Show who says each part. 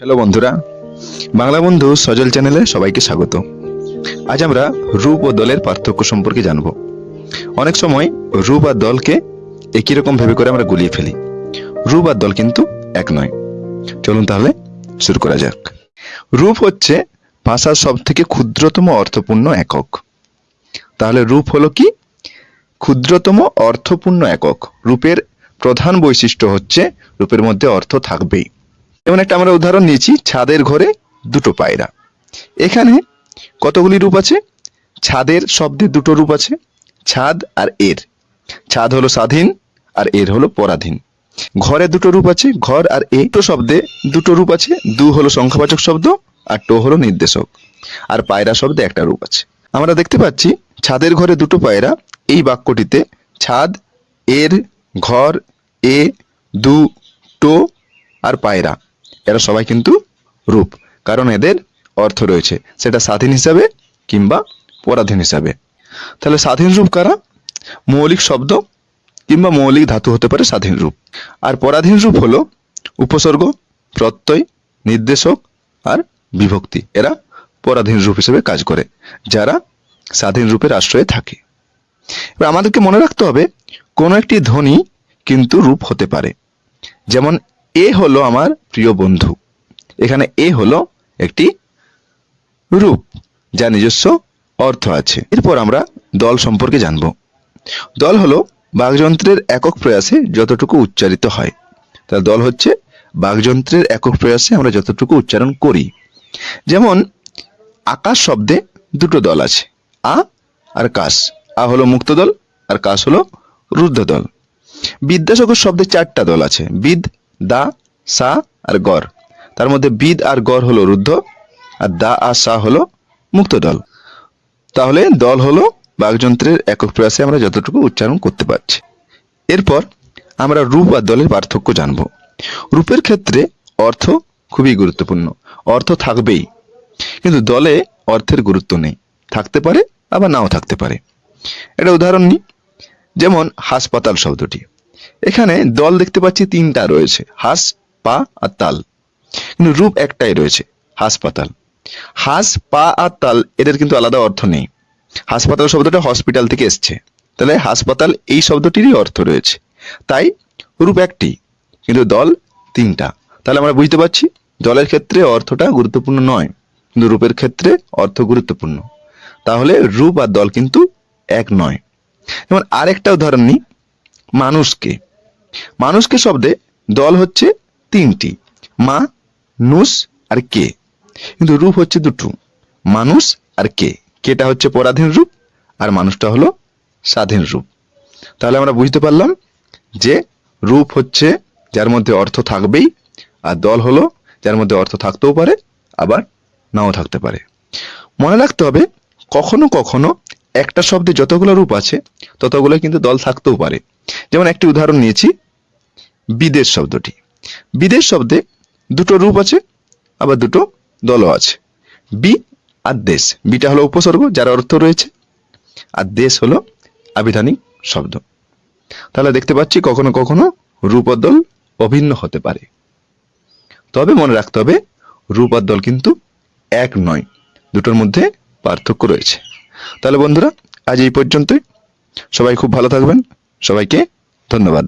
Speaker 1: Hello বন্ধুরা, বাংলা বন্ধু সজল চ্যানেলে সবাইকে স্বাগত। আজ আমরা রূপ ও দলের পার্থক্য সম্পর্কে জানব। অনেক সময় রূপ আর দলকে একই রকম ভেবে করে আমরা গুলিয়ে ফেলি। রূপ আর দল কিন্তু এক নয়। চলুন তাহলে শুরু করা যাক। রূপ হচ্ছে ভাষার সব থেকে ক্ষুদ্রতম অর্থপূর্ণ একক। তাহলে রূপ হলো কি? ক্ষুদ্রতম অর্থপূর্ণ একক। রূপের প্রধান বৈশিষ্ট্য হচ্ছে রূপের মধ্যে অর্থ থাকবেই। যেমন একটা আমরা উদাহরণ নিয়েছি, ছাদের ঘরে দুটো পায়রা। এখানে কতগুলি রূপ আছে? ছাদের শব্দে দুটো রূপ আছে, ছাদ আর এর। ছাদ হলো স্বাধীন আর এর হলো পরাধীন। ঘরে দুটো রূপ আছে, ঘর আর এ। দুটো শব্দে দুটো রূপ আছে, দু হলো সংখ্যাবাচক শব্দ আর টো হলো নির্দেশক। আর পায়রা শব্দে একটা রূপ আছে। আমরা দেখতে পাচ্ছি ছাদের ঘরে দুটো পায়রা, এই বাক্যটিতে ছাদ, এর, ঘর, এ, দু, টো আর পায়রা এরা সবাই কিন্তু রূপ, কারণ এদের অর্থ রয়েছে, সেটা স্বাধীন হিসাবে কিংবা পরাধীন হিসাবে। তাহলে স্বাধীন রূপ কারা? মৌলিক শব্দ কিংবা মৌলিক ধাতু হতে পারে স্বাধীন রূপ। আর পরাধীন রূপ হলো উপসর্গ, প্রত্যয়, নির্দেশক আর বিভক্তি। এরা পরাধীন রূপ হিসেবে কাজ করে, যারা স্বাধীন রূপের আশ্রয়ে থাকে। এবার আমাদেরকে মনে রাখতে হবে কোনো একটি ধ্বনি কিন্তু রূপ হতে পারে। যেমন এ হলো আমার প্রিয় বন্ধু, এখানে এ হলো একটি রূপ যার নিজস্ব অর্থ আছে। এরপর আমরা দল সম্পর্কে জানব। দল হলো বাকযন্ত্রের একক প্রয়াসে যতটুকু উচ্চারিত হয়। তাহলে দল হচ্ছে বাকযন্ত্রের একক প্রয়াসে আমরা যতটুকু উচ্চারণ করি। যেমন আকাশ শব্দে দুটো দল আছে, আ আর কাশ। আ হলো মুক্ত দল আর কাশ হলো রুদ্ধ দল। বিদ্যাসাগর শব্দে চারটা দল আছে, বিদ, দা, সা আর গর। তার মধ্যে বিদ আর গর হলো রুদ্ধ আর দা আর সা হলো মুক্ত দল। তাহলে দল হলো বাকযন্ত্রের একক প্রয়াসে আমরা যতটুকু উচ্চারণ করতে পারছি। এরপর আমরা রূপ আর দলের পার্থক্য জানব। রূপের ক্ষেত্রে অর্থ খুবই গুরুত্বপূর্ণ, অর্থ থাকবেই, কিন্তু দলে অর্থের গুরুত্ব নেই, থাকতে পারে আবার নাও থাকতে পারে। এটা উদাহরণ নিই, যেমন হাসপাতাল শব্দটি, এখানে দল দেখতে পাচ্ছি তিনটা রয়েছে, হাস, পা আর তাল, কিন্তু রূপ একটাই রয়েছে, হাসপাতাল। হাস, পা আর তাল এদের কিন্তু আলাদা অর্থ নেই। হাসপাতাল শব্দটা হসপিটাল থেকে এসছে, তাহলে হাসপাতাল এই শব্দটিরই অর্থ রয়েছে। তাই রূপ একটি কিন্তু দল তিনটা। তাহলে আমরা বুঝতে পারছি দলের ক্ষেত্রে অর্থটা গুরুত্বপূর্ণ নয়, কিন্তু রূপের ক্ষেত্রে অর্থ গুরুত্বপূর্ণ। তাহলে রূপ আর দল কিন্তু এক নয়। যেমন আরেকটা উদাহরণ নিই, মানুষকে। মানুষকে শব্দে দল হচ্ছে তিনটি, মা, নুস আর কে, কিন্তু রূপ হচ্ছে দুটো, মানুষ আর কে। কেটা হচ্ছে পরাধীন রূপ আর মানুষটা হলো স্বাধীন রূপ। তাহলে আমরা বুঝতে পারলাম যে রূপ হচ্ছে যার মধ্যে অর্থ থাকবেই, আর দল হলো যার মধ্যে অর্থ থাকতেও পারে আবার নাও থাকতে পারে। মনে রাখতে হবে কখনো কখনো একটা শব্দে যতগুলো রূপ আছে ততগুলো কিন্তু দল থাকতেও পারে। যেমন একটি উদাহরণ নিয়েছি, বিদেশ শব্দটি। বিদেশ শব্দে দুটো রূপ আছে আবার দুটো দলও আছে, বি আর দেশ। বিটা হলো উপসর্গ যার অর্থ রয়েছে, আর দেশ হলো আবিধানিক শব্দ। তাহলে দেখতে পাচ্ছি কখনো কখনো রূপ আর দল অভিন্ন হতে পারে, তবে মনে রাখতে হবে রূপ আর দল কিন্তু এক নয়, দুটোর মধ্যে পার্থক্য রয়েছে। তাহলে বন্ধুরা আজ এই পর্যন্তই। সবাই খুব ভালো থাকবেন, সবাইকে ধন্যবাদ।